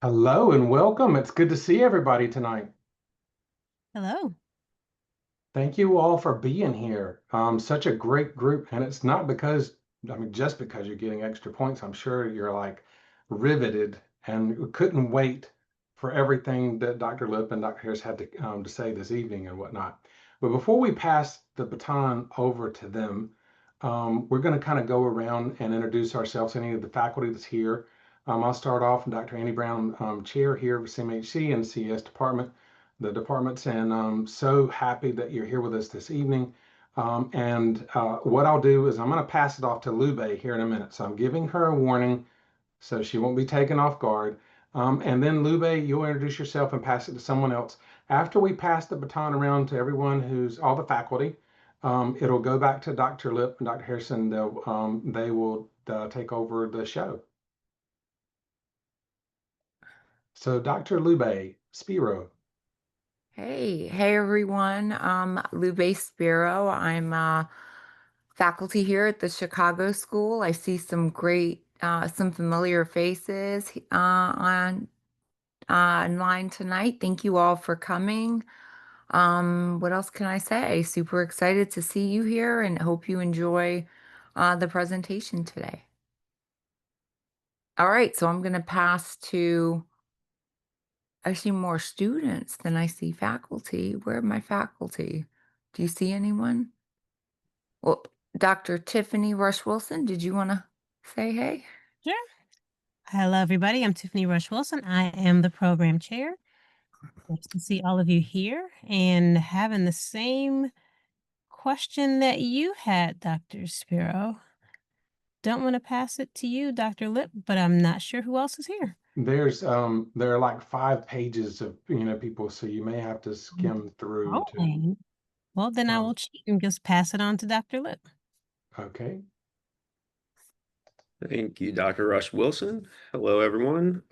Hello and welcome. It's good to see everybody tonight. Hello. Thank you all for being here. Such a great group, and it's not because, just because you're getting extra points. I'm sure you're like riveted and couldn't wait for everything that Dr. Lip and Dr. Harris had to say this evening and whatnot. But before we pass the baton over to them, we're going to kind of go around and introduce ourselves, any of the faculty that's here. I'll start off, Dr. Annie Brown, chair here of CMHC and CS department, the departments, and I'm so happy that you're here with us this evening. And what I'll do is I'm going to pass it off to Lube here in a minute. So I'm giving her a warning so she won't be taken off guard. And then Lube, you'll introduce yourself and pass it to someone else. After we pass the baton around to everyone who's all the faculty, it'll go back to Dr. Lip and Dr. Harrison. They will take over the show. So Dr. Lube Spiro. Hey everyone. Lube Spiro. I'm faculty here at the Chicago School. I see some familiar faces online tonight. Thank you all for coming. What else can I say? Super excited to see you here and hope you enjoy the presentation today. All right, so I'm going to pass to. I see more students than I see faculty. Where are my faculty? Do you see anyone? Well, Dr. Tiffany Rush Wilson, did you want to say hey? Sure. Hello, everybody. I'm Tiffany Rush Wilson. I am the program chair. Nice to see all of you here and having the same question that you had, Dr. Spiro. Don't want to pass it to you, Dr. Lip, but I'm not sure who else is here. There are like 5 pages of people, so you may have to skim through to Okay. Well, then I will um, cheat and just pass it on to Dr. Lip. okay. Thank you, Dr. Rush Wilson. Hello, everyone.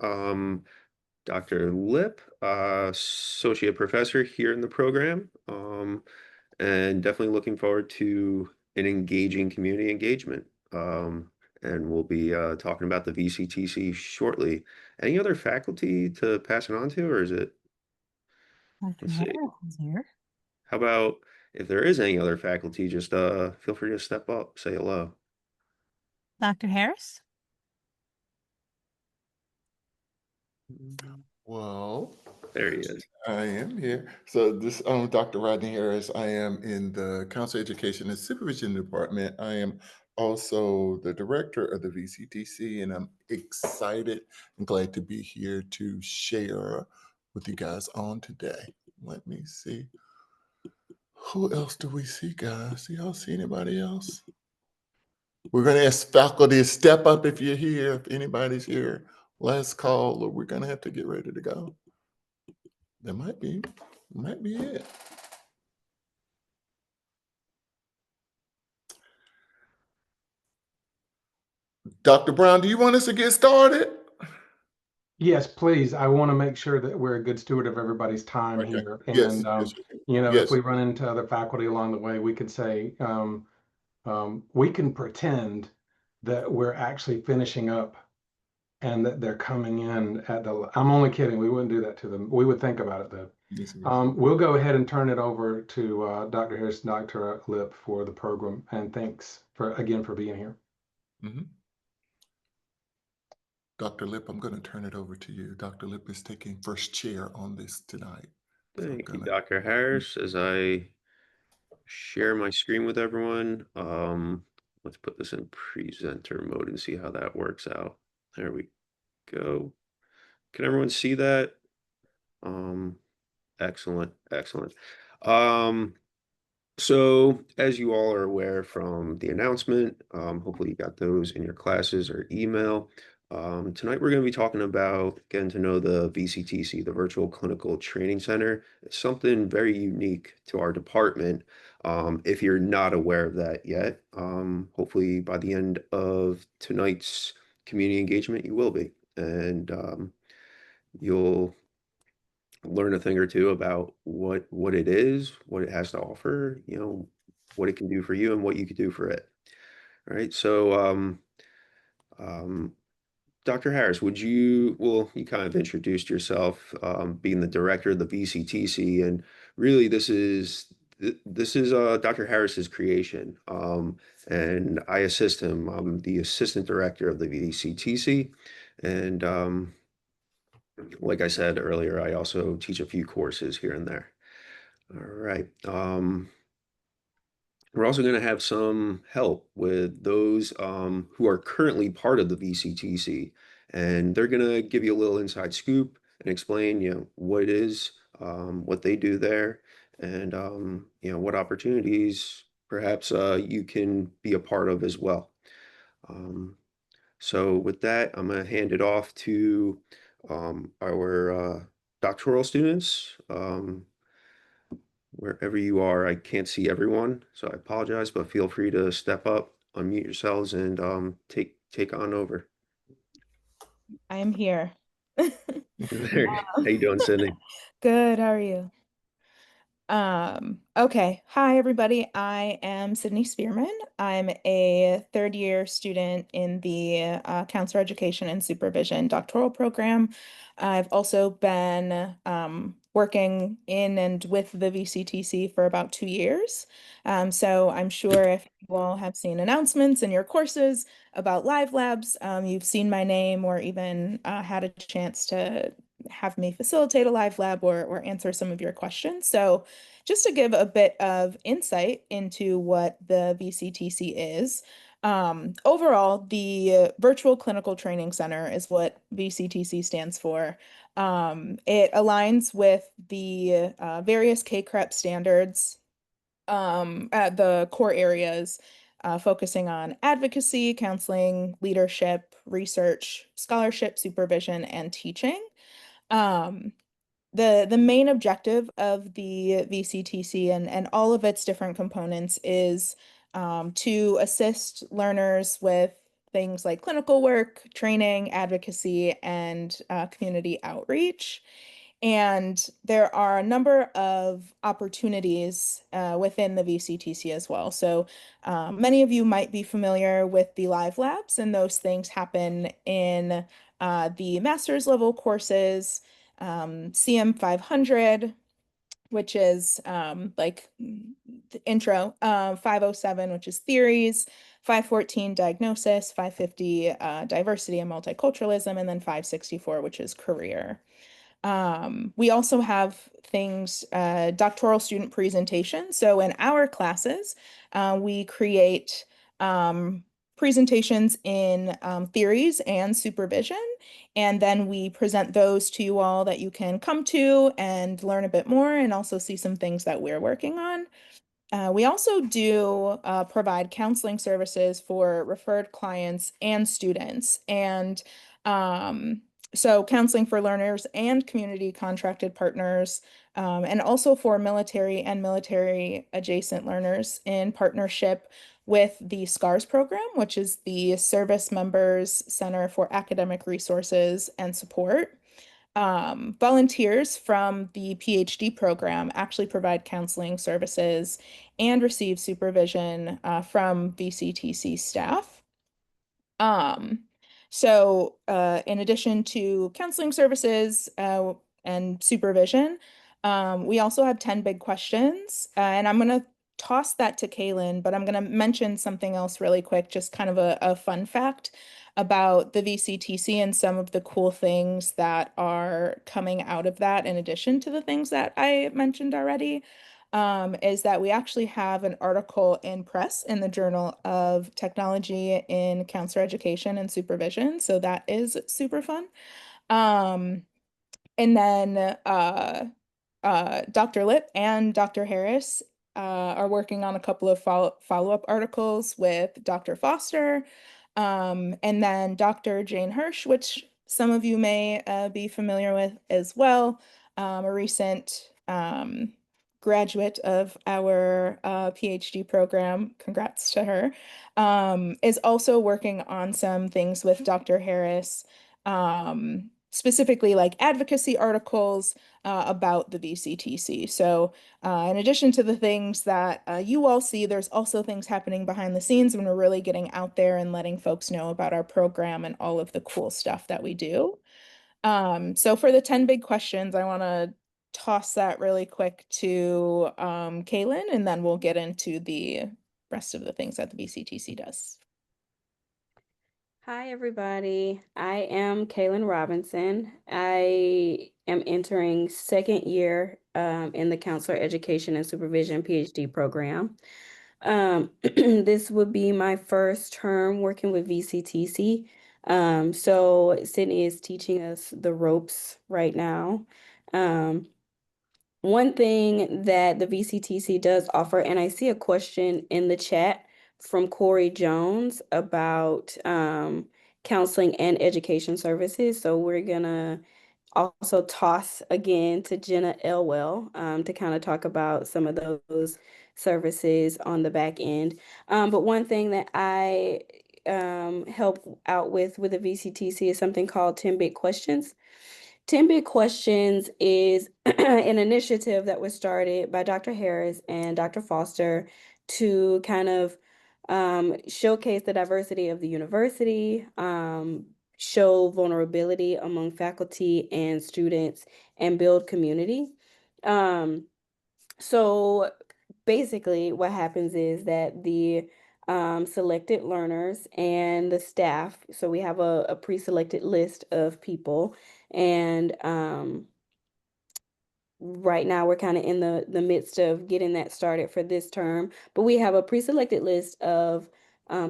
Dr. Lip, associate professor here in the program, and definitely looking forward to an engaging community engagement. And we'll be talking about the VCTC shortly. Any other faculty to pass it on to, or is it? Dr. Let's see. Harris is here. How about if there is any other faculty, just feel free to step up, say hello. Dr. Harris? Well, There he is. I am here. So this Dr. Rodney Harris. I am in the Council Education and Supervision Department. I am also the director of the VCTC, and I'm excited and glad to be here to share with you guys on today. Let me see. Who else do we see, guys? Do y'all see anybody else? We're going to ask faculty to step up if you're here. If anybody's here, last call, or we're going to have to get ready to go. That might be it. Dr. Brown, do you want us to get started? Yes, please. I want to make sure that we're a good steward of everybody's time Okay. here. Yes. And Yes. if Yes. we run into other faculty along the way, we could say we can pretend that we're actually finishing up and that they're coming in at the. I'm only kidding. We wouldn't do that to them. We would think about it though. Yes. We'll go ahead and turn it over to Dr. Harris, Dr. Lip for the program, and thanks for being here. Mm-hmm. Dr. Lip, I'm going to turn it over to you. Dr. Lip is taking first chair on this tonight. Thank you, Dr. Harris. As I share my screen with everyone, let's put this in presenter mode and see how that works out. There we go. Can everyone see that? Excellent, excellent. So as you all are aware from the announcement, hopefully you got those in your classes or email. Tonight we're going to be talking about getting to know the VCTC, the Virtual Clinical Training Center. It's something very unique to our department. If you're not aware of that yet, hopefully by the end of tonight's community engagement, you will be. And you'll learn a thing or two about what it is, what it has to offer, what it can do for you and what you could do for it. All right. So Dr. Harris, you kind of introduced yourself, being the director of the VCTC, and really this is Dr. Harris's creation, and I assist him. I'm the assistant director of the VCTC, and like I said earlier, I also teach a few courses here and there. All right. We're also going to have some help with those who are currently part of the VCTC, and they're going to give you a little inside scoop and explain, what it is, what they do there, and what opportunities perhaps you can be a part of as well. So with that, I'm going to hand it off to our doctoral students. Wherever you are, I can't see everyone, so I apologize, but feel free to step up, unmute yourselves, and take on over. I am here. There. How you doing, Sydney? Good, how are you? Okay. Hi, everybody. I am Sydney Spearman. I'm a third-year student in the Counselor Education and Supervision doctoral program. I've also been working in and with the VCTC for about 2 years. So I'm sure if you all have seen announcements in your courses about live labs, you've seen my name or even had a chance to have me facilitate a live lab or answer some of your questions. So just to give a bit of insight into what the VCTC is, overall, the Virtual Clinical Training Center is what VCTC stands for. It aligns with the various CACREP standards at the core areas, focusing on advocacy, counseling, leadership, research, scholarship, supervision, and teaching. The main objective of the VCTC and all of its different components is to assist learners with things like clinical work, training, advocacy, and community outreach. And there are a number of opportunities within the VCTC as well. So many of you might be familiar with the live labs, and those things happen in the master's level courses, CM 500, which is like the intro, 507, which is theories, 514 diagnosis, 550 diversity and multiculturalism, and then 564, which is career. We also have things, doctoral student presentation. So in our classes, we create presentations in theories and supervision, and then we present those to you all that you can come to and learn a bit more and also see some things that we're working on. We also do provide counseling services for referred clients and students. And so counseling for learners and community contracted partners, and also for military and military adjacent learners in partnership with the SCARS program, which is the Service Members Center for Academic Resources and Support. Volunteers from the PhD program actually provide counseling services and receive supervision from VCTC staff. So in addition to counseling services and supervision, we also have 10 big questions, and I'm going to toss that to Kaylin, but I'm going to mention something else really quick, just kind of a fun fact about the VCTC and some of the cool things that are coming out of that, in addition to the things that I mentioned already, is that we actually have an article in press in the Journal of Technology in Counselor Education and Supervision. So that is super fun. And then Dr. Lip and Dr. Harris are working on a couple of follow-up articles with Dr. Foster, and then Dr. Jane Hirsch, which some of you may be familiar with as well, a recent graduate of our PhD program, congrats to her, is also working on some things with Dr. Harris specifically like advocacy articles about the VCTC. So in addition to the things that you all see, there's also things happening behind the scenes when we're really getting out there and letting folks know about our program and all of the cool stuff that we do. So for the 10 big questions, I want to toss that really quick to Kaylin, and then we'll get into the rest of the things that the VCTC does. Hi, everybody. I am Kaylin Robinson. I am entering second year in the Counselor Education and Supervision PhD program. This would be my first term working with VCTC. So Sydney is teaching us the ropes right now. One thing that the VCTC does offer, and I see a question in the chat from Corey Jones about counseling and education services. So we're gonna also toss again to Jenna Elwell to kind of talk about some of those services on the back end. But one thing that I help out with the VCTC is something called 10 Big Questions. 10 Big Questions is an initiative that was started by Dr. Harris and Dr. Foster to kind of showcase the diversity of the university, show vulnerability among faculty and students, and build community. So basically what happens is that the selected learners and the staff, so we have a pre-selected list of people, and right now we're kind of in the midst of getting that started for this term, but we have a pre-selected list of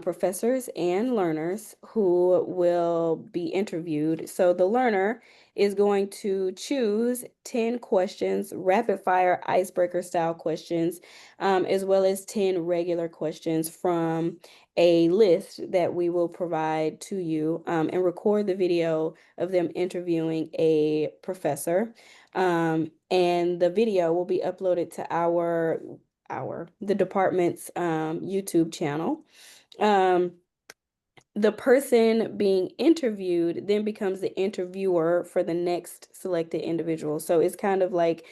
professors and learners who will be interviewed. So the learner is going to choose 10 questions, rapid fire icebreaker style questions, as well as 10 regular questions from a list that we will provide to you, and record the video of them interviewing a professor. And the video will be uploaded to the department's YouTube channel. The person being interviewed then becomes the interviewer for the next selected individual. So it's kind of like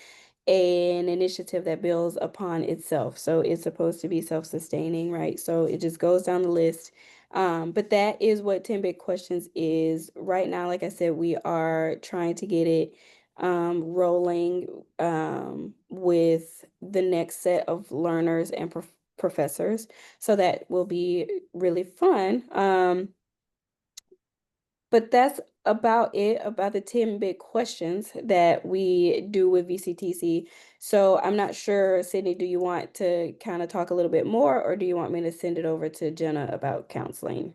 an initiative that builds upon itself. So it's supposed to be self-sustaining, right? So it just goes down the list. But that is what 10 Big Questions is. Right now, like I said, we are trying to get it rolling with the next set of learners and professors. So that will be really fun. But that's about it, about the 10 big questions that we do with VCTC. So I'm not sure, Sydney, do you want to kind of talk a little bit more, or do you want me to send it over to Jenna about counseling?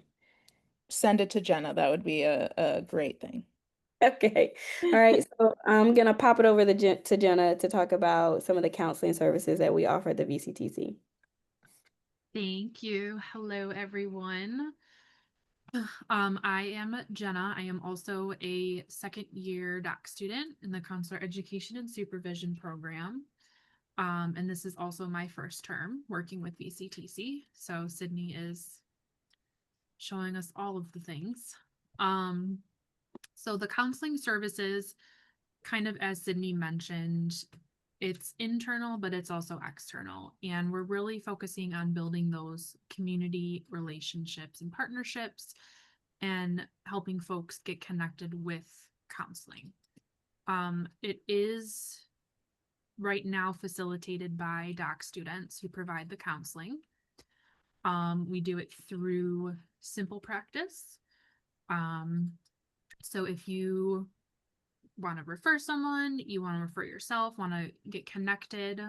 Send it to Jenna. That would be a great thing. Okay. All right. So I'm going to pop it over to Jenna to talk about some of the counseling services that we offer at the VCTC. Thank you. Hello, everyone. I am Jenna. I am also a second year doc student in the Counselor Education and Supervision program. And this is also my first term working with VCTC. So Sydney is showing us all of the things. So the counseling services, kind of as Sydney mentioned, it's internal, but it's also external. And we're really focusing on building those community relationships and partnerships and helping folks get connected with counseling. It is right now facilitated by doc students who provide the counseling. We do it through Simple Practice. So if you want to refer someone, you want to refer yourself, want to get connected,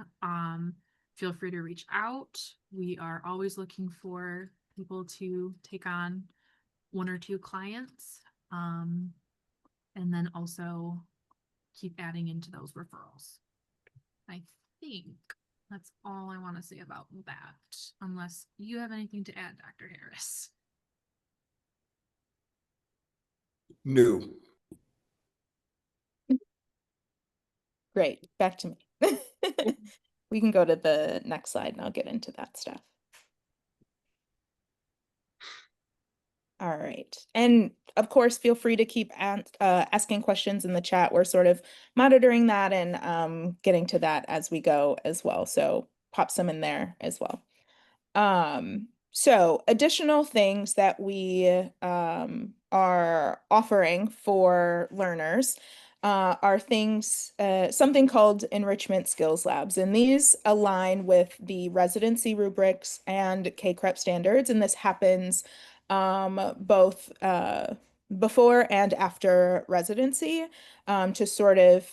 feel free to reach out. We are always looking for people to take on 1 or 2 clients, and then also keep adding into those referrals. I think that's all I want to say about that, unless you have anything to add, Dr. Harris. No. Great. Back to me. We can go to the next slide and I'll get into that stuff. All right. And of course, feel free to keep asking questions in the chat. We're sort of monitoring that and getting to that as we go as well. So pop some in there as well. So additional things that we are offering for learners are things, something called enrichment skills labs, and these align with the residency rubrics and KCREP standards, and this happens both before and after residency to sort of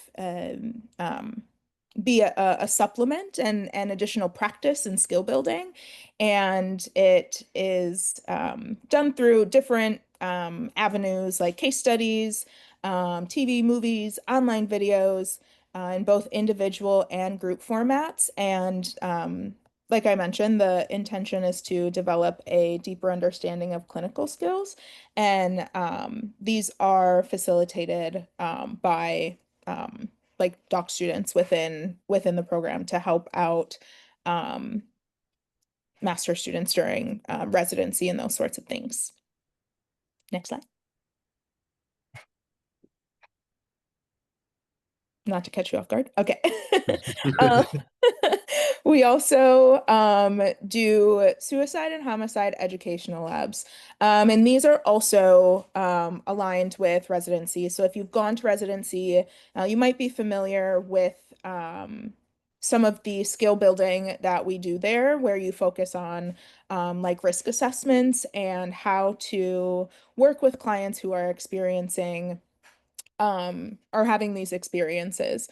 be a supplement and additional practice and skill building. And it is done through different avenues like case studies, TV, movies, online videos, in both individual and group formats. And like I mentioned, the intention is to develop a deeper understanding of clinical skills. And these are facilitated by like doc students within the program to help out master students during residency and those sorts of things. Next slide. Not to catch you off guard. Okay. We also do suicide and homicide educational labs. And these are also aligned with residency. So if you've gone to residency, you might be familiar with some of the skill building that we do there, where you focus on like risk assessments and how to work with clients who are experiencing are having these experiences.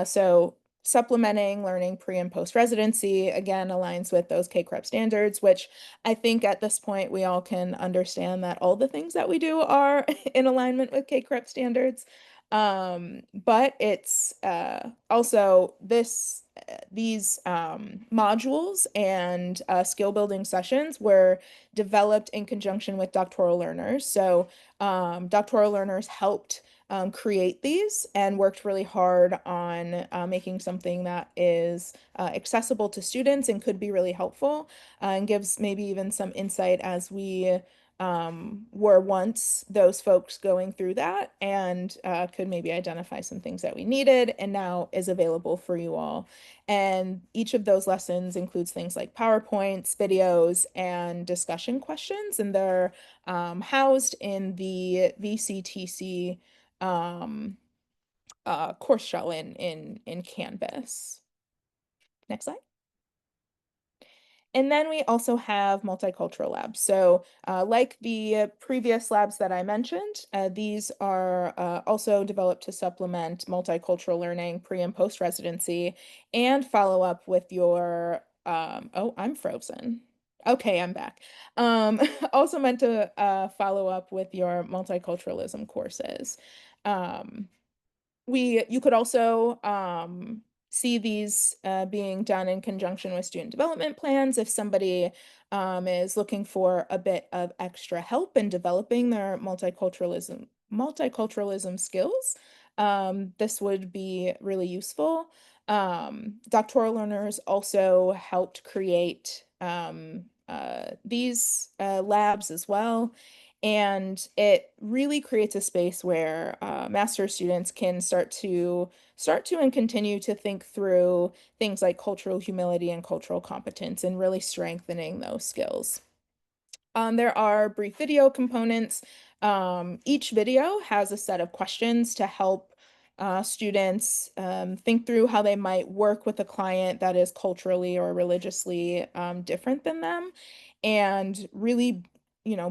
So supplementing learning pre and post residency again aligns with those KCREP standards, which I think at this point we all can understand that all the things that we do are in alignment with KCREP standards. But it's also these modules and skill building sessions were developed in conjunction with doctoral learners. So doctoral learners helped create these and worked really hard on making something that is accessible to students and could be really helpful and gives maybe even some insight as we were once those folks going through that and could maybe identify some things that we needed and now is available for you all. And each of those lessons includes things like PowerPoints, videos, and discussion questions, and they're housed in the VCTC course shell in Canvas. Next slide. And then we also have multicultural labs. So like the previous labs that I mentioned, these are also developed to supplement multicultural learning pre and post residency and follow up with your, oh, I'm frozen. Okay, I'm back. Also meant to follow up with your multiculturalism courses. You could also see these being done in conjunction with student development plans if somebody is looking for a bit of extra help in developing their multiculturalism skills. This would be really useful. Doctoral learners also helped create these labs as well. And it really creates a space where master's students can start to and continue to think through things like cultural humility and cultural competence and really strengthening those skills. There are brief video components. Each video has a set of questions to help students think through how they might work with a client that is culturally or religiously different than them, and really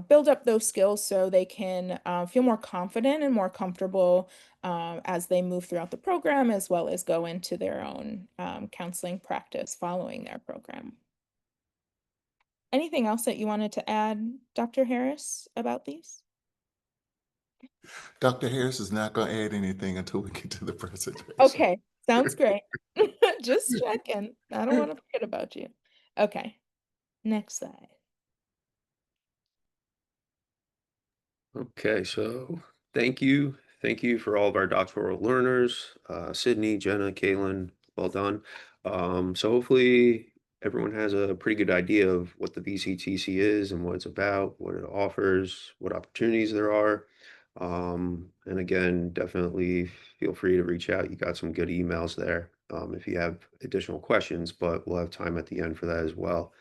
build up those skills so they can feel more confident and more comfortable as they move throughout the program, as well as go into their own counseling practice following their program. Anything else that you wanted to add, Dr. Harris, about these? Dr. Harris is not going to add anything until we get to the presentation. Okay, sounds great. Just checking. I don't want to forget about you. Okay, next slide. Okay, so thank you. Thank you for all of our doctoral learners, Sydney, Jenna, Kaylin, well done. So hopefully everyone has a pretty good idea of what the VCTC is and what it's about, what it offers, what opportunities there are. And again, definitely feel free to reach out. You got some good emails there if you have additional questions, but we'll have time at the end for that as well.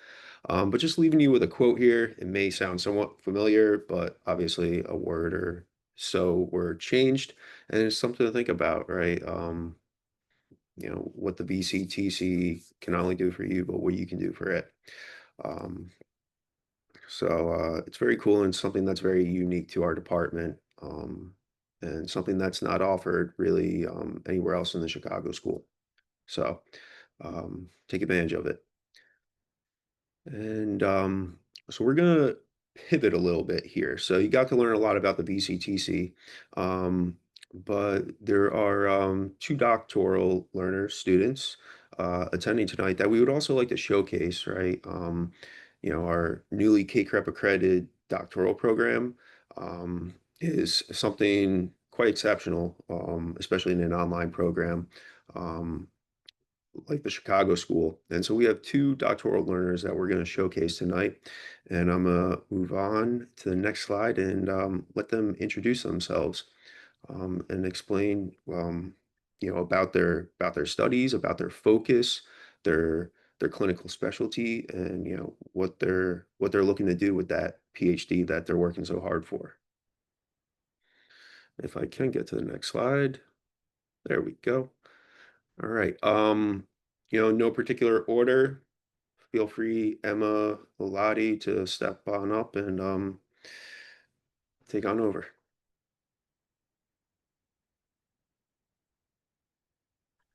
But just leaving you with a quote here. It may sound somewhat familiar, but obviously a word or so were changed, and it's something to think about, right? What the VCTC can not only do for you, but what you can do for it. Um, so it's very cool and something that's very unique to our department, and something that's not offered really anywhere else in the Chicago school. So take advantage of it. And so we're gonna pivot a little bit here. So you got to learn a lot about the VCTC, but there are two doctoral learner students attending tonight that we would also like to showcase, right? Our newly CACREP accredited doctoral program is something quite exceptional, especially in an online program. Like the Chicago School. And so we have two doctoral learners that we're going to showcase tonight. And I'm going to move on to the next slide and let them introduce themselves and explain, about their studies, about their focus, their clinical specialty, and what they're looking to do with that PhD that they're working so hard for. If I can get to the next slide, there we go. All right. No particular order. Feel free, Emma, Lottie, to step on up and take on over.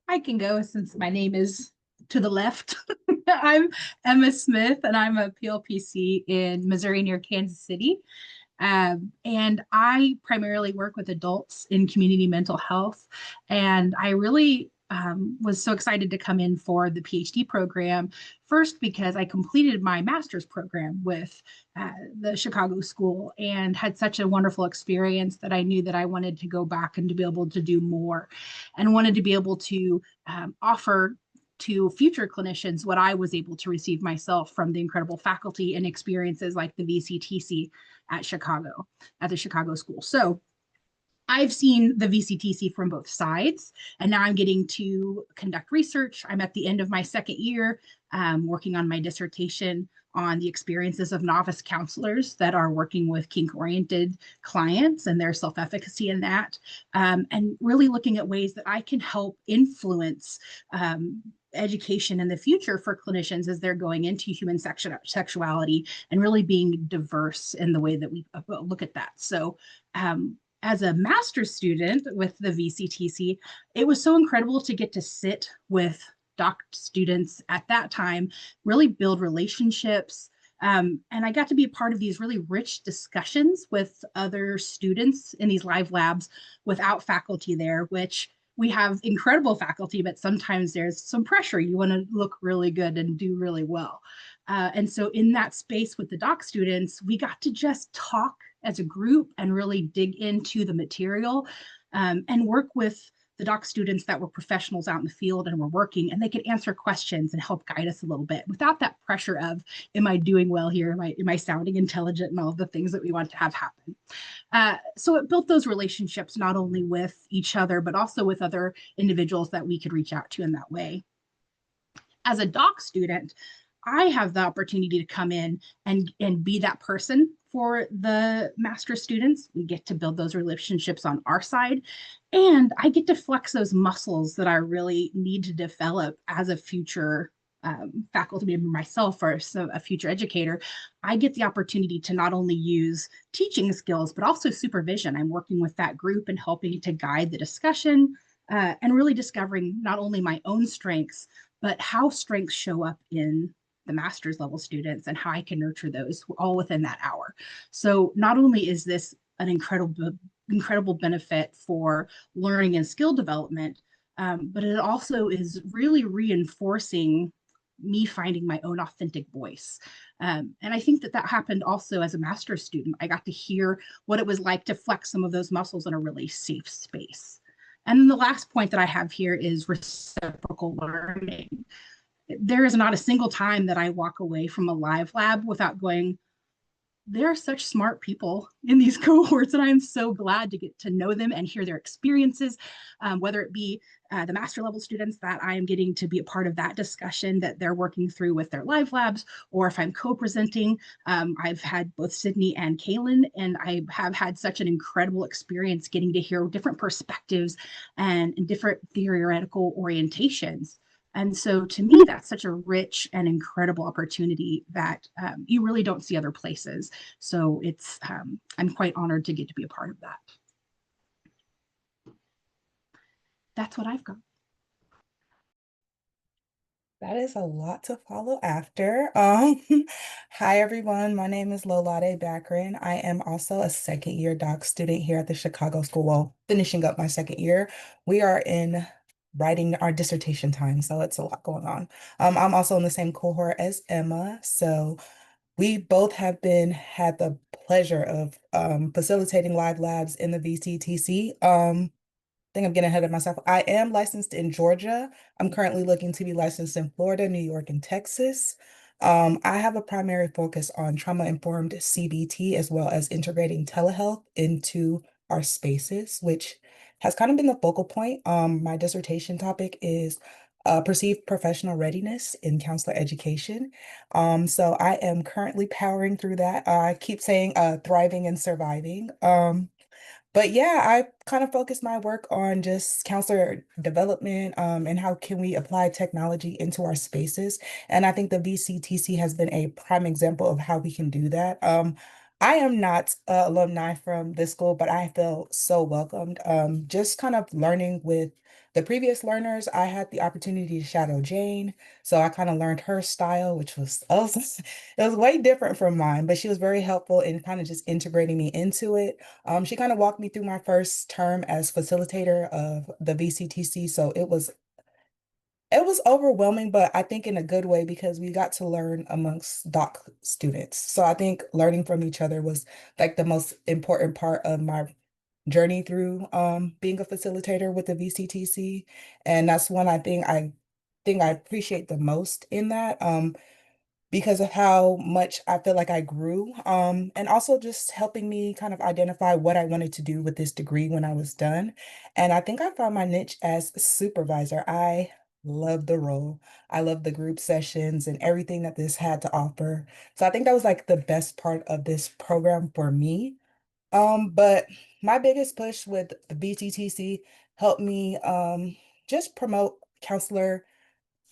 I can go since my name is to the left. I'm Emma Smith, and I'm a PLPC in Missouri near Kansas City. And I primarily work with adults in community mental health. And I really was so excited to come in for the PhD program. First, because I completed my master's program with the Chicago School and had such a wonderful experience that I knew that I wanted to go back and to be able to do more and wanted to be able to offer to future clinicians what I was able to receive myself from the incredible faculty and experiences like the VCTC at the Chicago School. So I've seen the VCTC from both sides, and now I'm getting to conduct research. I'm at the end of my second year working on my dissertation on the experiences of novice counselors that are working with kink-oriented clients and their self-efficacy in that, and really looking at ways that I can help influence education in the future for clinicians as they're going into human sexuality and really being diverse in the way that we look at that. So as a master's student with the VCTC, it was so incredible to get to sit with doc students at that time, really build relationships. And I got to be a part of these really rich discussions with other students in these live labs without faculty there, which we have incredible faculty, but sometimes there's some pressure. You want to look really good and do really well. And so in that space with the doc students, we got to just talk as a group and really dig into the material and work with the doc students that were professionals out in the field and were working, and they could answer questions and help guide us a little bit without that pressure of, am I doing well here? Am I sounding intelligent, and all the things that we want to have happen. So it built those relationships not only with each other, but also with other individuals that we could reach out to in that way. As a doc student, I have the opportunity to come in and be that person for the master students. We get to build those relationships on our side, and I get to flex those muscles that I really need to develop as a future faculty member myself, or a future educator. I get the opportunity to not only use teaching skills, but also supervision. I'm working with that group and helping to guide the discussion and really discovering not only my own strengths, but how strengths show up in the master's level students and how I can nurture those all within that hour. So not only is this an incredible benefit for learning and skill development, but it also is really reinforcing me finding my own authentic voice. And I think that happened also as a master's student. I got to hear what it was like to flex some of those muscles in a really safe space. And the last point that I have here is reciprocal learning. there is not a single time that I walk away from a live lab without going, there are such smart people in these cohorts, and I'm so glad to get to know them and hear their experiences, whether it be the master level students that I am getting to be a part of that discussion that they're working through with their live labs, or if I'm co-presenting. I've had both Sydney and Kaylin, and I have had such an incredible experience getting to hear different perspectives and different theoretical orientations. And so to me, that's such a rich and incredible opportunity that you really don't see other places. So it's, I'm quite honored to get to be a part of that. That's what I've got. That is a lot to follow after. Hi everyone, my name is Lolade Bakrin. I am also a second year doc student here at the Chicago School, well, finishing up my second year. We are in writing our dissertation time, so it's a lot going on. I'm also in the same cohort as Emma, so we both have had the pleasure of facilitating live labs in the VCTC. Think I'm getting ahead of myself. I am licensed in Georgia. I'm currently looking to be licensed in Florida, New York, and Texas. I have a primary focus on trauma-informed CBT as well as integrating telehealth into our spaces, which has kind of been the focal point. My dissertation topic is perceived professional readiness in counselor education. So I am currently powering through that. I keep saying thriving and surviving. But yeah, I kind of focus my work on just counselor development, and how can we apply technology into our spaces. And I think the VCTC has been a prime example of how we can do that. I am not alumni from this school, but I feel so welcomed. Just kind of learning with the previous learners, I had the opportunity to shadow Jane. So I kind of learned her style, which was it was way different from mine, but she was very helpful in kind of just integrating me into it. She kind of walked me through my first term as facilitator of the VCTC. So it was overwhelming, but I think in a good way because we got to learn amongst doc students. So I think learning from each other was like the most important part of my journey through being a facilitator with the VCTC. And that's one I appreciate the most in that. Because of how much I feel like I grew, and also just helping me kind of identify what I wanted to do with this degree when I was done. And I think I found my niche as supervisor. I love the role. I love the group sessions and everything that this had to offer. So I think that was like the best part of this program for me. But my biggest push with the BTTC helped me just promote counselor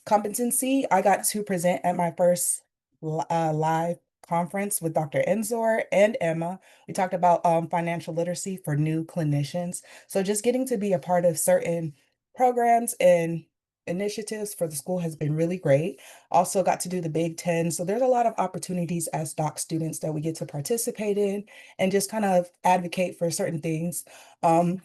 competency. I got to present at my first live conference with Dr. Enzor and Emma. We talked about financial literacy for new clinicians. So just getting to be a part of certain programs and initiatives for the school has been really great. Also got to do the Big Ten. So there's a lot of opportunities as doc students that we get to participate in and just kind of advocate for certain things. The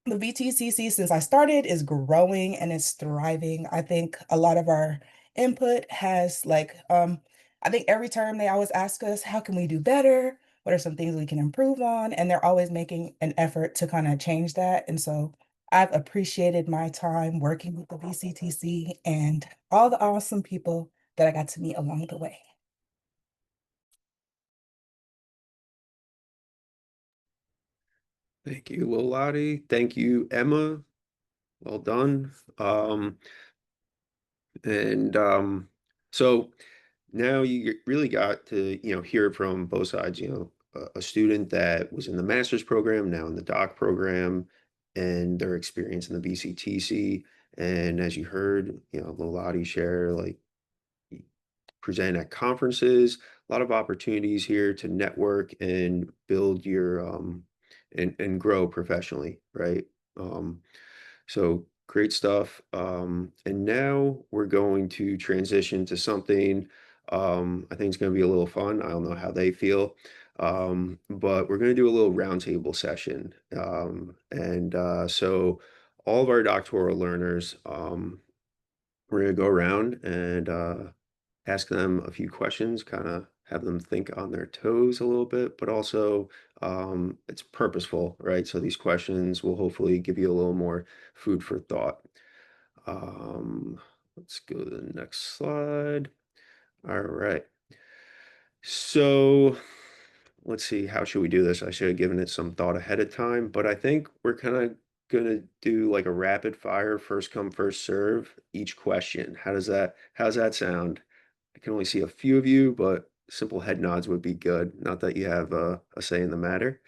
VTCC, since I started, is growing and it's thriving. I think a lot of our input has I think every term they always ask us, how can we do better? What are some things we can improve on? And they're always making an effort to kind of change that. And so I've appreciated my time working with the VCTC and all the awesome people that I got to meet along the way. Thank you, Lolati. Thank you, Emma. Well done. So now you really got to, hear from both sides, a student that was in the master's program, now in the doc program, and their experience in the VCTC. And as you heard, Lolati share, like, present at conferences, a lot of opportunities here to network and build your and grow professionally, right? So great stuff. And now we're going to transition to something I think it's going to be a little fun. I don't know how they feel. But we're going to do a little roundtable session. So all of our doctoral learners, we're going to go around and ask them a few questions, kind of have them think on their toes a little bit, but also it's purposeful, right? So these questions will hopefully give you a little more food for thought. Let's go to the next slide. All right. So let's see, how should we do this? I should have given it some thought ahead of time, but I think we're kind of gonna do like a rapid fire, first come, first serve, each question. How's that sound? I can only see a few of you, but simple head nods would be good. Not that you have a say in the matter.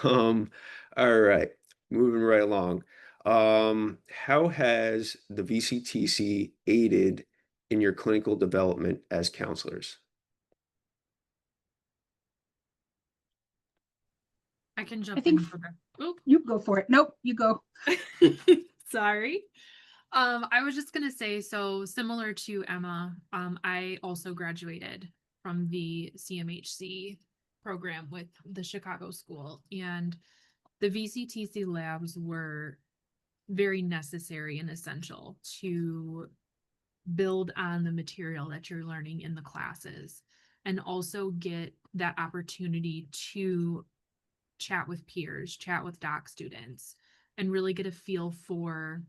Um, all right, moving right along. How has the VCTC aided in your clinical development as counselors? I can jump think in for the, oop. You go for it. Nope, you go. Sorry. I was just gonna say, so similar to Emma, I also graduated from the CMHC program with the Chicago School, and the VCTC labs were very necessary and essential to build on the material that you're learning in the classes, and also get that opportunity to chat with peers, chat with doc students, and really get a feel for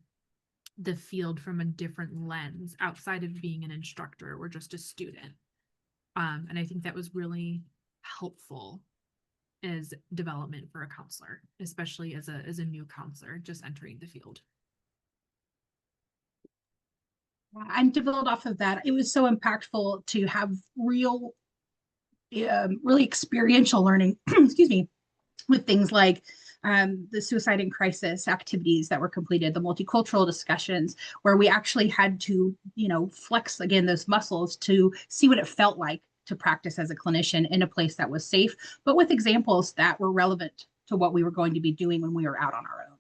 the field from a different lens outside of being an instructor or just a student. And I think that was really helpful as development for a counselor, especially as a new counselor just entering the field. And to build off of that, it was so impactful to have real, really experiential learning, excuse me, with things like the suicide and crisis activities that were completed, the multicultural discussions, where we actually had to, flex again those muscles to see what it felt like to practice as a clinician in a place that was safe, but with examples that were relevant to what we were going to be doing when we were out on our own.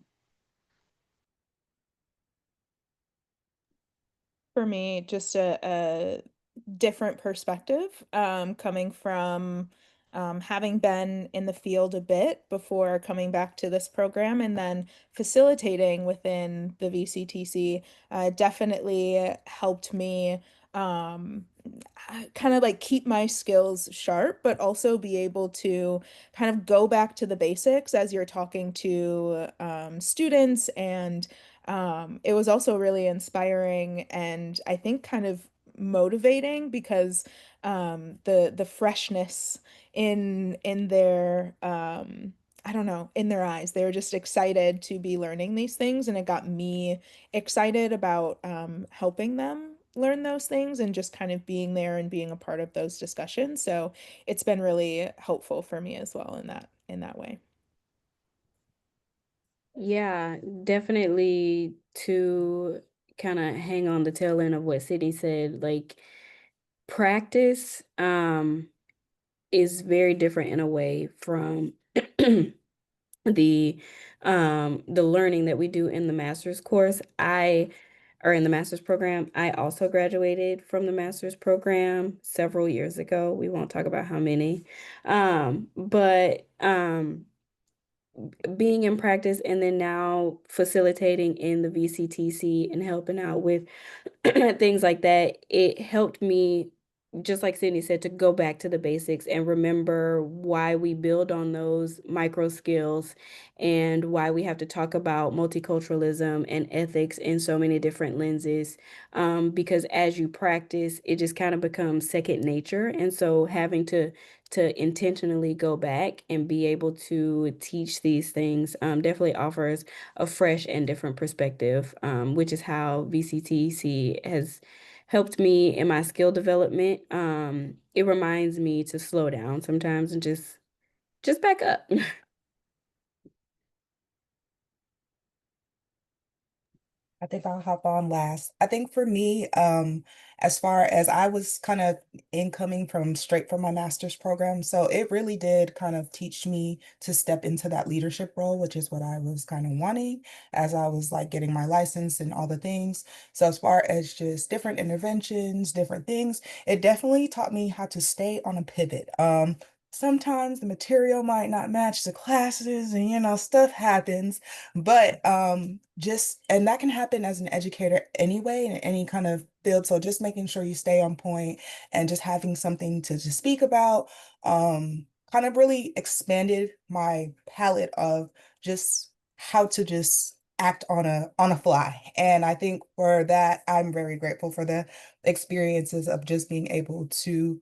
For me, just a different perspective, coming from having been in the field a bit before coming back to this program, and then facilitating within the VCTC definitely helped me kind of like keep my skills sharp, but also be able to kind of go back to the basics as you're talking to students. And it was also really inspiring, and I think kind of motivating, because the freshness in their I don't know, in their eyes, they were just excited to be learning these things, and it got me excited about helping them learn those things and just kind of being there and being a part of those discussions. So it's been really helpful for me as well in that way. Yeah, definitely to kind of hang on the tail end of what Sydney said, like practice is very different in a way from the learning that we do in the master's course. Or in the master's program. I also graduated from the master's program several years ago. We won't talk about how many. But being in practice and then now facilitating in the VCTC and helping out with things like that, it helped me, just like Sydney said, to go back to the basics and remember why we build on those micro skills and why we have to talk about multiculturalism and ethics in so many different lenses. Because as you practice, it just kind of becomes second nature. And so having to intentionally go back and be able to teach these things definitely offers a fresh and different perspective, which is how VCTC has helped me in my skill development. It reminds me to slow down sometimes and just back up. I think I'll hop on last. I think for me, as far as I was kind of incoming from straight from my master's program, so it really did kind of teach me to step into that leadership role, which is what I was kind of wanting as I was like getting my license and all the things. So as far as just different interventions, different things, it definitely taught me how to stay on a pivot. Sometimes the material might not match the classes and stuff happens, but just and that can happen as an educator anyway in any kind of field. So just making sure you stay on point and just having something to just speak about kind of really expanded my palette of just how to just act on a fly. And I think for that, I'm very grateful for the experiences of just being able to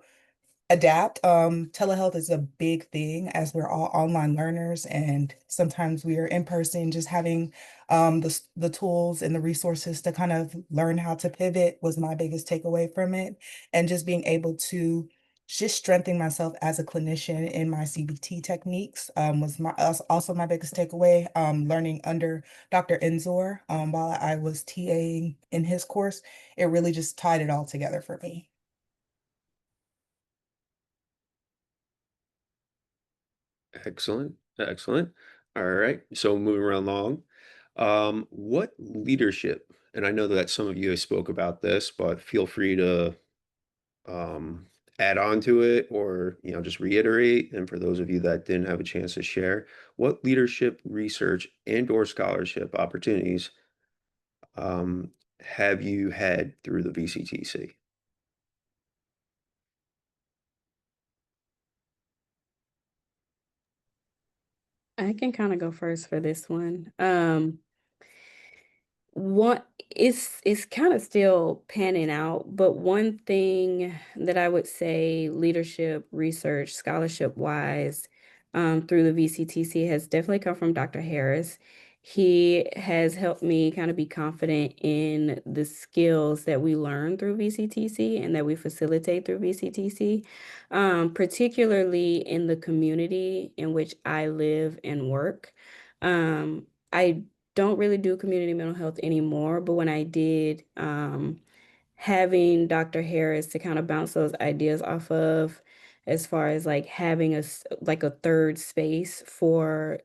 adapt. Telehealth is a big thing as we're all online learners, and sometimes we are in person. Just having the tools and the resources to kind of learn how to pivot was my biggest takeaway from it, and just being able to just strengthen myself as a clinician in my CBT techniques was also my biggest takeaway. Learning under Dr. Enzor while I was TAing in his course, it really just tied it all together for me. Excellent, excellent. All right, so moving right along. What leadership, and I know that some of you spoke about this, but feel free to um, add on to it or, just reiterate. And for those of you that didn't have a chance to share, what leadership, research, and/or scholarship opportunities um, have you had through the VCTC? I can kind of go first for this one. One it's kind of still panning out, but one thing that I would say leadership, research, scholarship wise, through the VCTC has definitely come from Dr. Harris. He has helped me kind of be confident in the skills that we learn through VCTC and that we facilitate through VCTC, particularly in the community in which I live and work. I don't really do community mental health anymore, but when I did, having Dr. Harris to kind of bounce those ideas off of, as far as like having like a third space for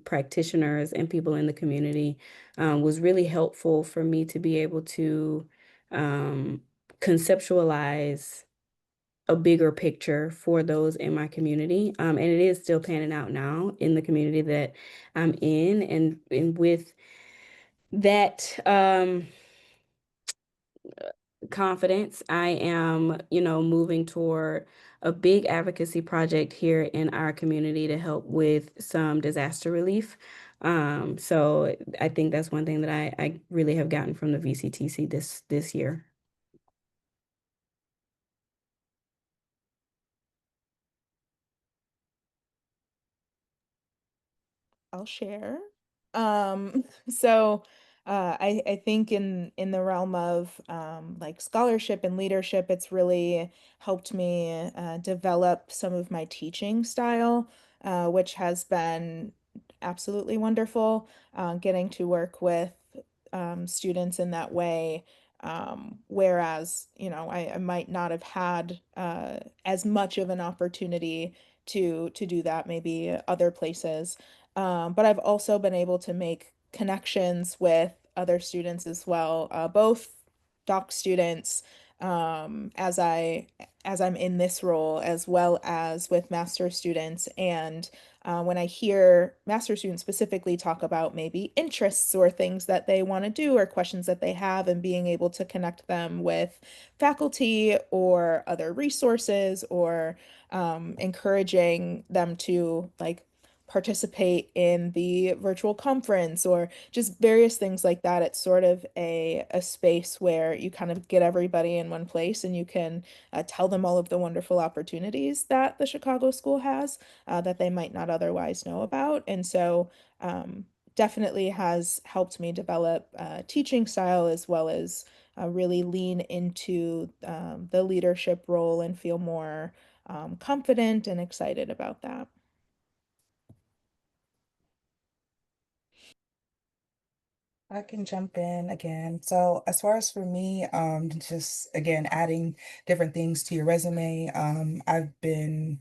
practitioners and people in the community, was really helpful for me to be able to um, conceptualize a bigger picture for those in my community. And it is still panning out now in the community that I'm in. And with that confidence, I am, moving toward a big advocacy project here in our community to help with some disaster relief. So I think that's one thing that I really have gotten from the VCTC this year. I'll share. So I think in the realm of like scholarship and leadership, it's really helped me develop some of my teaching style, which has been absolutely wonderful. Getting to work with students in that way. Whereas, I might not have had as much of an opportunity to do that maybe other places. But I've also been able to make connections with other students as well, both doc students, as I'm in this role, as well as with master students. And when I hear master students specifically talk about maybe interests or things that they want to do or questions that they have, and being able to connect them with faculty or other resources, or encouraging them to like participate in the virtual conference or just various things like that. It's sort of a space where you kind of get everybody in one place, and you can tell them all of the wonderful opportunities that the Chicago School has, that they might not otherwise know about. And so definitely has helped me develop teaching style, as well as really lean into the leadership role and feel more confident and excited about that. I can jump in again. So as far as for me, just again adding different things to your resume, I've been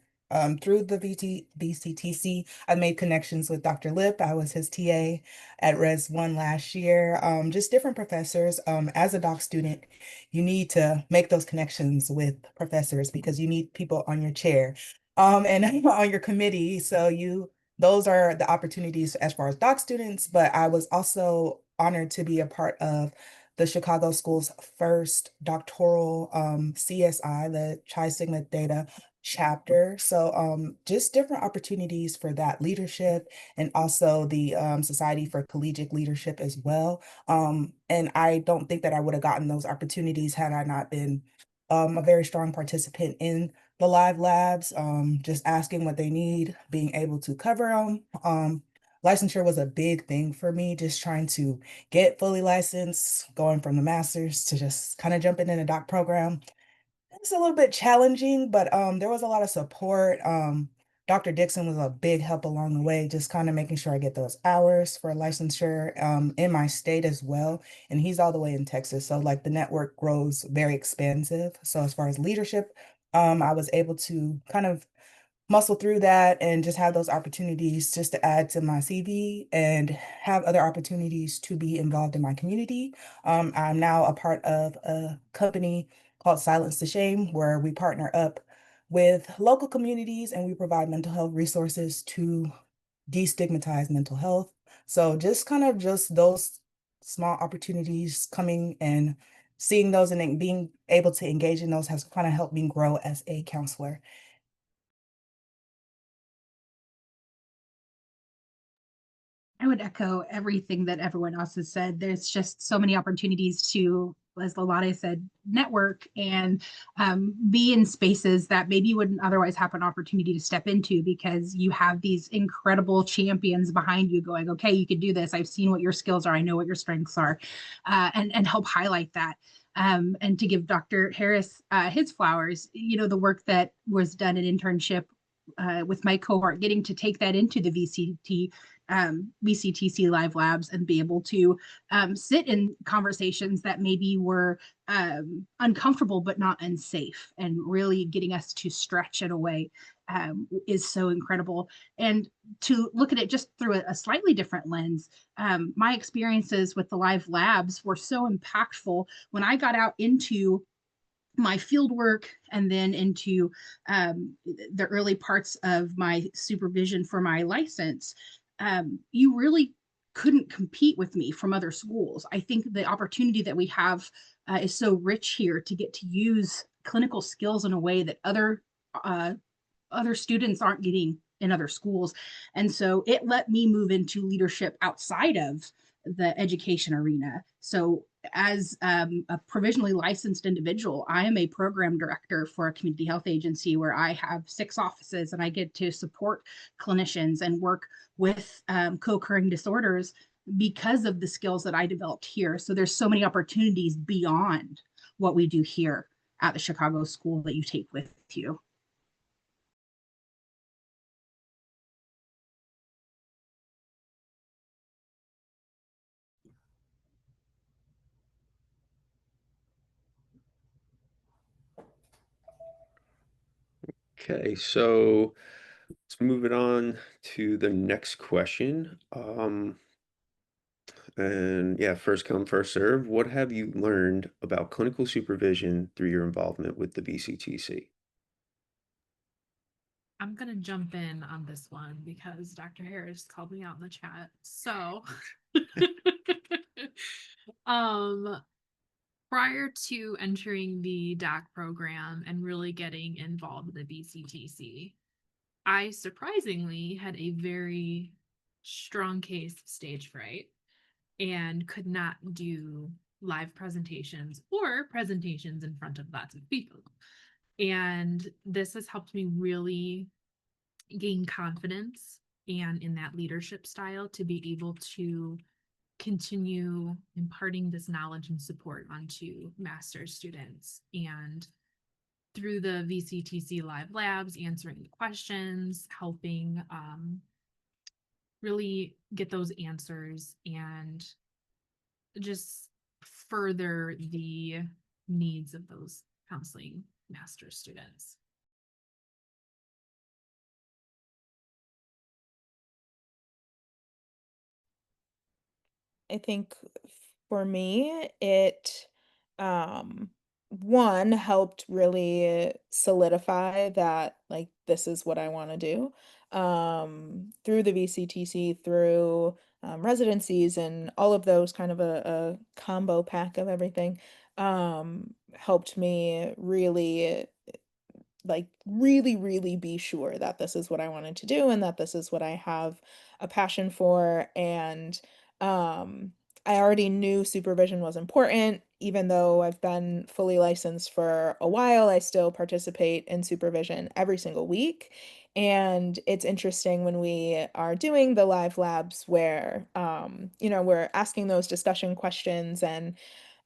through the VCTC. I made connections with Dr. Lip. I was his TA at Res 1 last year. Just different professors. As a doc student, you need to make those connections with professors because you need people on your chair, and on your committee. So those are the opportunities as far as doc students, but I was also honored to be a part of the Chicago School's first doctoral CSI, the Chi Sigma Theta chapter. So just different opportunities for that leadership and also the Society for Collegiate Leadership as well. And I don't think that I would have gotten those opportunities had I not been a very strong participant in the live labs, just asking what they need, being able to cover them. Licensure was a big thing for me, just trying to get fully licensed, going from the master's to just kind of jumping in a doc program. It's a little bit challenging, but there was a lot of support. Dr. Dixon was a big help along the way, just kind of making sure I get those hours for licensure in my state as well. And he's all the way in Texas, so like the network grows very expansive. So as far as leadership, I was able to kind of muscle through that and just have those opportunities just to add to my CV and have other opportunities to be involved in my community. I'm now a part of a company called Silence the Shame, where we partner up with local communities and we provide mental health resources to destigmatize mental health. So just kind of just those small opportunities coming and seeing those and then being able to engage in those has kind of helped me grow as a counselor. I would echo everything that everyone else has said. There's just so many opportunities to, as Lolade said, network and be in spaces that maybe you wouldn't otherwise have an opportunity to step into because you have these incredible champions behind you going, okay, you can do this. I've seen what your skills are. I know what your strengths are, and help highlight that. And to give Dr. Harris his flowers, the work that was done in internship with my cohort, getting to take that into the VCTC Live Labs and be able to sit in conversations that maybe were uncomfortable but not unsafe, and really getting us to stretch in a way is so incredible. And to look at it just through a slightly different lens, my experiences with the Live Labs were so impactful when I got out into my field work and then into the early parts of my supervision for my license. You really couldn't compete with me from other schools. I think the opportunity that we have is so rich here to get to use clinical skills in a way that other students aren't getting in other schools. And so it let me move into leadership outside of the education arena. So as a provisionally licensed individual, I am a program director for a community health agency where I have 6 offices and I get to support clinicians and work with co-occurring disorders because of the skills that I developed here. So there's so many opportunities beyond what we do here at the Chicago School that you take with you. Okay, so let's move it on to the next question. And yeah, first come, first serve. What have you learned about clinical supervision through your involvement with the VCTC? I'm gonna jump in on this one because Dr. Harris called me out in the chat. So, prior to entering the DAC program and really getting involved in the VCTC, I surprisingly had a very strong case of stage fright and could not do live presentations or presentations in front of lots of people. And this has helped me really gain confidence and in that leadership style to be able to continue imparting this knowledge and support onto master's students. And through the VCTC Live Labs, answering the questions, helping really get those answers and just further the needs of those counseling master's students. I think for me, it one helped really solidify that like this is what I want to do. Through the VCTC, through residencies and all of those, kind of a combo pack of everything, helped me really like really, really be sure that this is what I wanted to do and that this is what I have a passion for. And I already knew supervision was important. Even though I've been fully licensed for a while, I still participate in supervision every single week. And it's interesting when we are doing the live labs where, we're asking those discussion questions and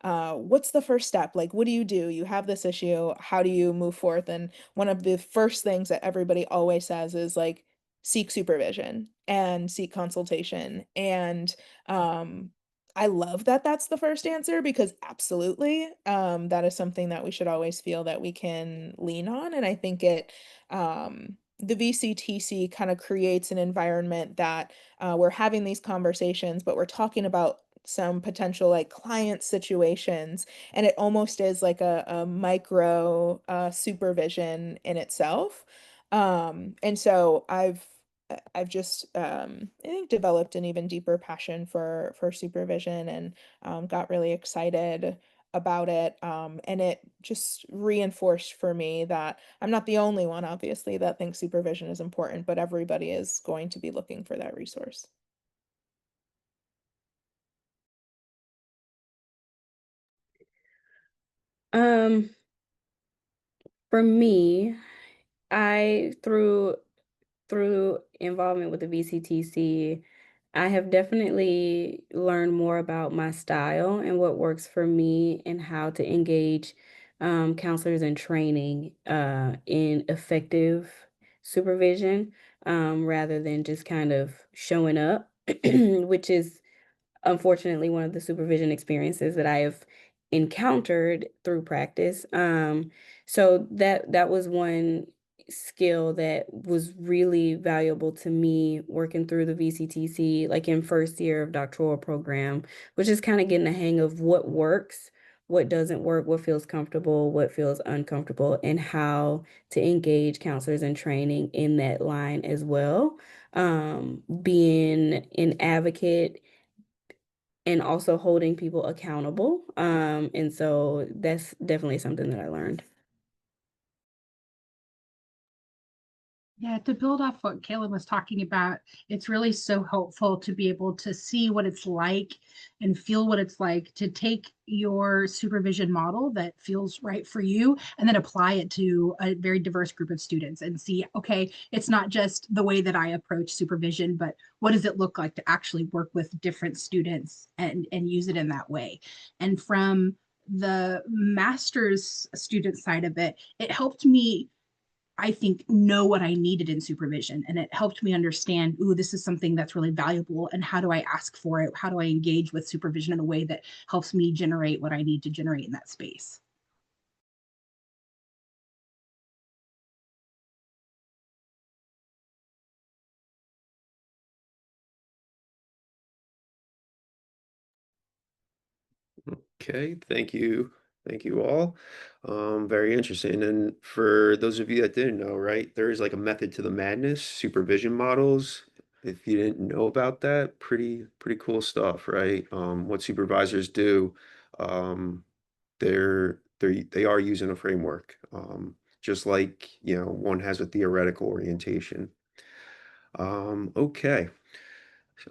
what's the first step? Like, what do? You have this issue. How do you move forth? And one of the first things that everybody always says is like, seek supervision and seek consultation. And um, I love that that's the first answer because absolutely, that is something that we should always feel that we can lean on. And I think the VCTC kind of creates an environment that we're having these conversations, but we're talking about some potential like client situations, and it almost is like a micro supervision in itself. And so I've just I think developed an even deeper passion for supervision and got really excited about it. And it just reinforced for me that I'm not the only one, obviously, that thinks supervision is important, but everybody is going to be looking for that resource. Um, for me, I through involvement with the VCTC, I have definitely learned more about my style and what works for me and how to engage counselors in training in effective supervision rather than just kind of showing up, which is unfortunately one of the supervision experiences that I have encountered through practice. So that was one skill that was really valuable to me working through the VCTC, like in first year of doctoral program, which is kind of getting a hang of what works, what doesn't work, what feels comfortable, what feels uncomfortable, and how to engage counselors in training in that line as well. Being an advocate and also holding people accountable. And so that's definitely something that I learned. Yeah, to build off what Kaylin was talking about, it's really so helpful to be able to see what it's like and feel what it's like to take your supervision model that feels right for you and then apply it to a very diverse group of students and see, okay, it's not just the way that I approach supervision, but what does it look like to actually work with different students and use it in that way? And from the master's student side of it, it helped me, I think, know what I needed in supervision. And it helped me understand, ooh, this is something that's really valuable. And how do I ask for it? How do I engage with supervision in a way that helps me generate what I need to generate in that space? Okay, thank you. Thank you all. Very interesting. And for those of you that didn't know, right, there is like a method to the madness, supervision models. If you didn't know about that, pretty cool stuff, right? What supervisors do, um, they are using a framework, just like, one has a theoretical orientation. Okay.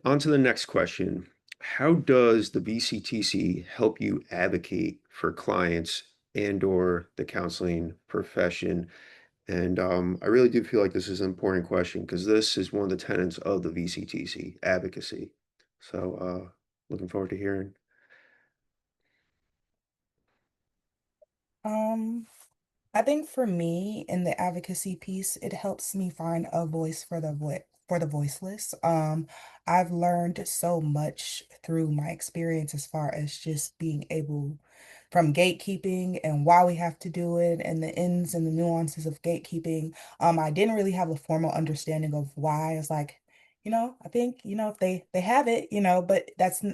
On to the next question. How does the VCTC help you advocate for clients and or the counseling profession? And I really do feel like this is an important question because this is one of the tenets of the VCTC, advocacy. So looking forward to hearing. Um, I think for me in the advocacy piece, it helps me find a voice for the voiceless. I've learned so much through my experience as far as just being able from gatekeeping and why we have to do it and the ins and the nuances of gatekeeping. I didn't really have a formal understanding of why. It's like, I think, if they have it, but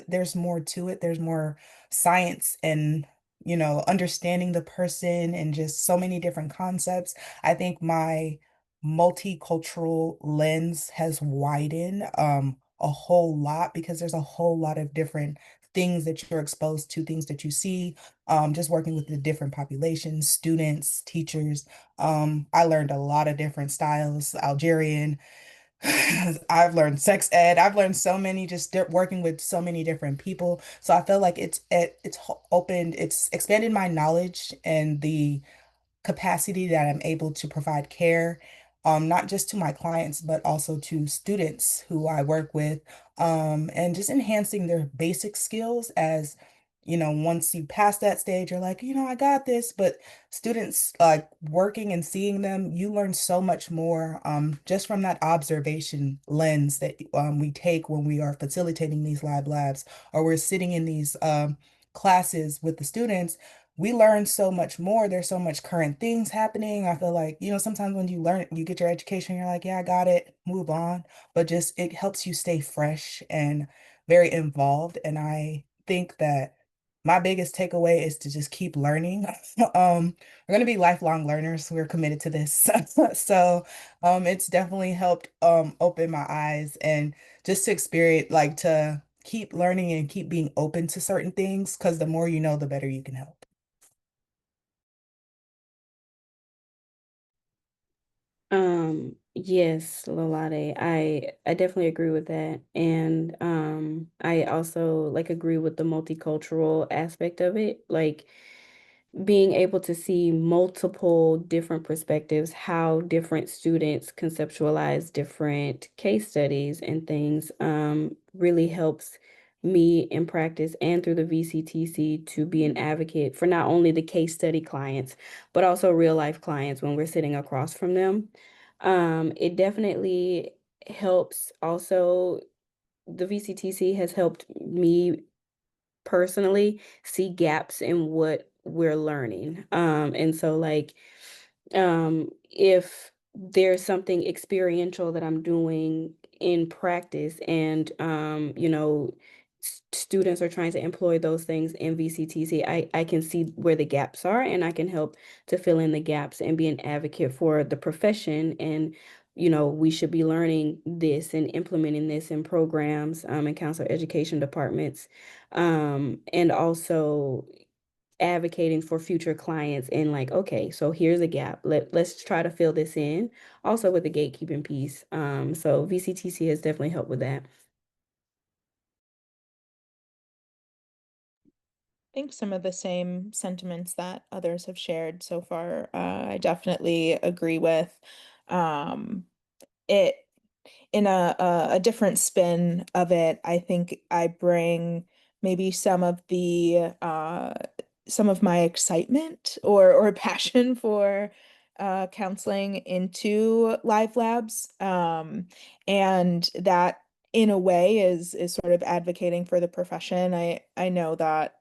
there's more to it. There's more science and understanding the person and just so many different concepts. I think my multicultural lens has widened a whole lot because there's a whole lot of different things that you're exposed to, things that you see, just working with the different populations, students, teachers. I learned a lot of different styles, Algerian. I've learned sex ed. I've learned so many just working with so many different people. So I feel like it's expanded my knowledge and the capacity that I'm able to provide care, not just to my clients, but also to students who I work with, and just enhancing their basic skills as, once you pass that stage, you're like, I got this. But students, like working and seeing them, you learn so much more, just from that observation lens that we take when we are facilitating these live labs, or we're sitting in these classes with the students. We learn so much more. There's so much current things happening. I feel like, sometimes when you get your education, you're like, yeah, I got it, move on. But just it helps you stay fresh and very involved. And I think that my biggest takeaway is to just keep learning. We're going to be lifelong learners. We're committed to this. So it's definitely helped open my eyes and just to experience, like to keep learning and keep being open to certain things, because the more you know, the better you can help. Yes, Lolade, I definitely agree with that. And I also like agree with the multicultural aspect of it. Like being able to see multiple different perspectives, how different students conceptualize different case studies and things, really helps me in practice and through the VCTC to be an advocate for not only the case study clients, but also real life clients when we're sitting across from them. It definitely helps also. The VCTC has helped me personally see gaps in what we're learning. And so like if there's something experiential that I'm doing in practice and students are trying to employ those things in VCTC, I can see where the gaps are and I can help to fill in the gaps and be an advocate for the profession. And we should be learning this and implementing this in programs and counselor education departments, and also advocating for future clients and like, okay, so here's a gap. Let's try to fill this in. Also with the gatekeeping piece. So VCTC has definitely helped with that. I think some of the same sentiments that others have shared so far, I definitely agree with. It in a different spin of it, I think I bring maybe some of my excitement or passion for counseling into live labs. And that in a way is sort of advocating for the profession. I know that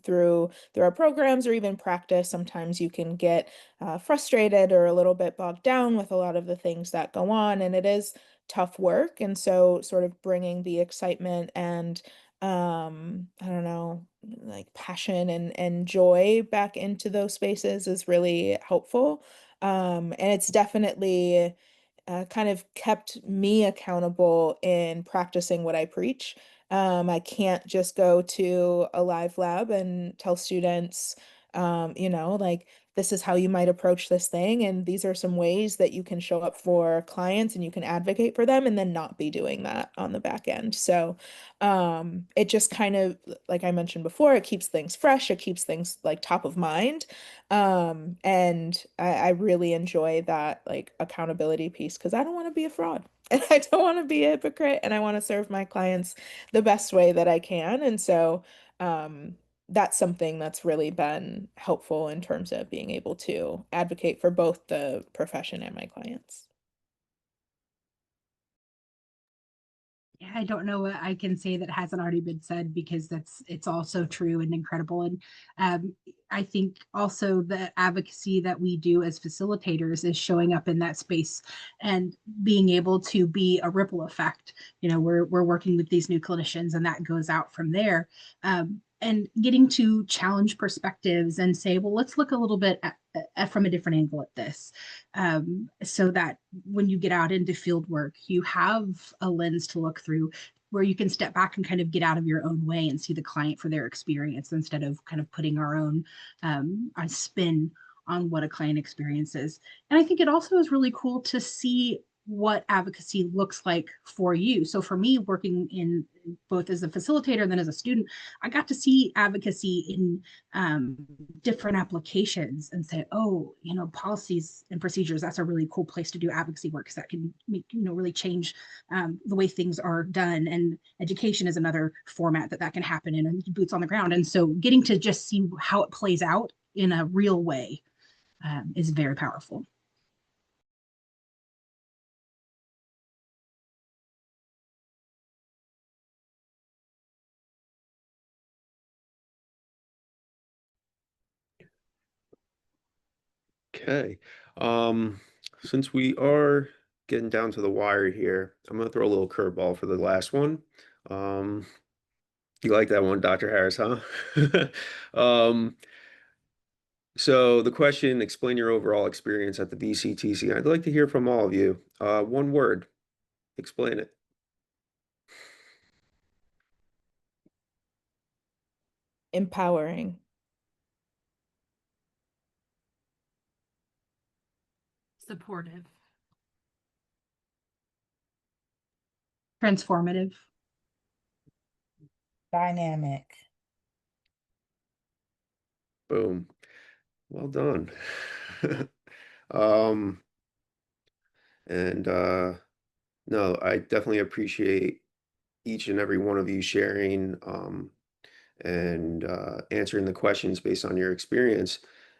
through our programs or even practice, sometimes you can get frustrated or a little bit bogged down with a lot of the things that go on, and it is tough work. And so sort of bringing the excitement and I don't know, like passion and joy back into those spaces is really helpful. And it's definitely kind of kept me accountable in practicing what I preach. I can't just go to a live lab and tell students, like this is how you might approach this thing, and these are some ways that you can show up for clients and you can advocate for them, and then not be doing that on the back end. So, it just kind of, like I mentioned before, it keeps things fresh, it keeps things like top of mind. And I really enjoy that like accountability piece because I don't want to be a fraud and I don't want to be a hypocrite and I want to serve my clients the best way that I can. And so that's something that's really been helpful in terms of being able to advocate for both the profession and my clients. Yeah, I don't know what I can say that hasn't already been said because it's all so true and incredible. And I think also the advocacy that we do as facilitators is showing up in that space and being able to be a ripple effect. We're working with these new clinicians and that goes out from there. And getting to challenge perspectives and say, well, let's look a little bit from a different angle at this, so that when you get out into field work, you have a lens to look through where you can step back and kind of get out of your own way and see the client for their experience instead of kind of putting our own a spin on what a client experiences. And I think it also is really cool to see what advocacy looks like for you. So for me, working in both as a facilitator and then as a student, I got to see advocacy in different applications and say, oh, you know, policies and procedures, that's a really cool place to do advocacy work, because that can make, you know, really change the way things are done. And education is another format that can happen in, and boots on the ground. And so getting to just see how it plays out in a real way is very powerful. Okay. Since we are getting down to the wire here, I'm gonna throw a little curveball for the last one. You like that one, Dr. Harris, huh? So the question, explain your overall experience at the VCTC. I'd like to hear from all of you. One word, explain it. Empowering. Supportive. Transformative. Dynamic. Boom. Well done. Um, no, I definitely appreciate each and every one of you sharing and answering the questions based on your experience.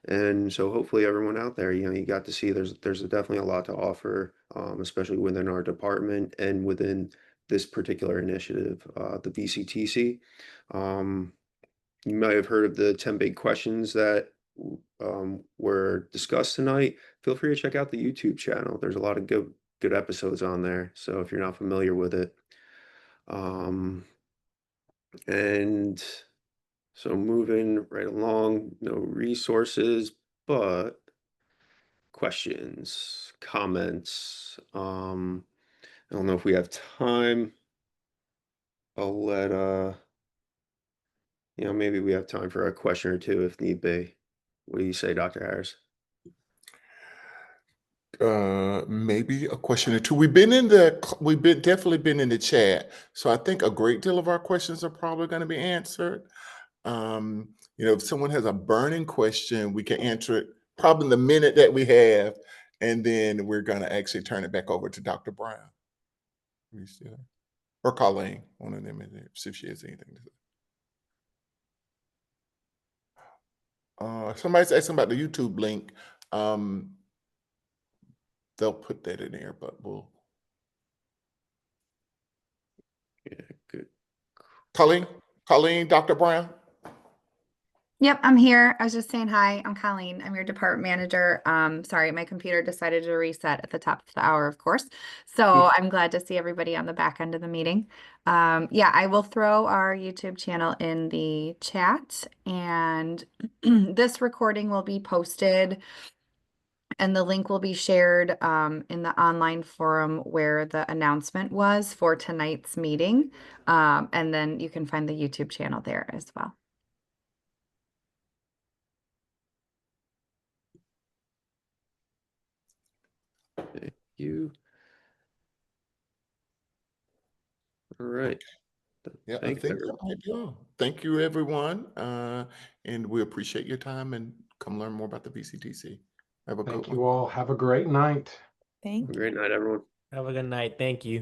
And so hopefully everyone out there, you got to see there's definitely a lot to offer, especially within our department and within this particular initiative, the VCTC. You might have heard of the 10 big questions that were discussed tonight. Feel free to check out the YouTube channel. There's a lot of good episodes on there. So if you're not familiar with it, and so moving right along, no resources, but questions, comments. I don't know if we have time. I'll let maybe we have time for a question or two if need be. What do you say, Dr. Harris? Maybe a question or two. We've definitely been in the chat. So I think a great deal of our questions are probably going to be answered. If someone has a burning question, we can answer it probably in the minute that we have, and then we're going to actually turn it back over to Dr. Brown. Or Colleen, one of them, see if she has anything to say. Somebody's asking about the YouTube link. They'll put that in there, but we'll. Yeah, good. Colleen, Dr. Brown. Yep, I'm here. I was just saying hi. I'm Colleen. I'm your department manager. Sorry, my computer decided to reset at the top of the hour, of course. So I'm glad to see everybody on the back end of the meeting. Yeah, I will throw our YouTube channel in the chat, and this recording will be posted, and the link will be shared in the online forum where the announcement was for tonight's meeting. And then you can find the YouTube channel there as well. Thank you. All right. Yeah, Thanks, I think everyone. that might be all. Thank you, everyone. And we appreciate your time, and come learn more about the VCTC. Have a good one. Thank you all. Have a great night. Thank you. Great night, everyone. Have a good night. Thank you.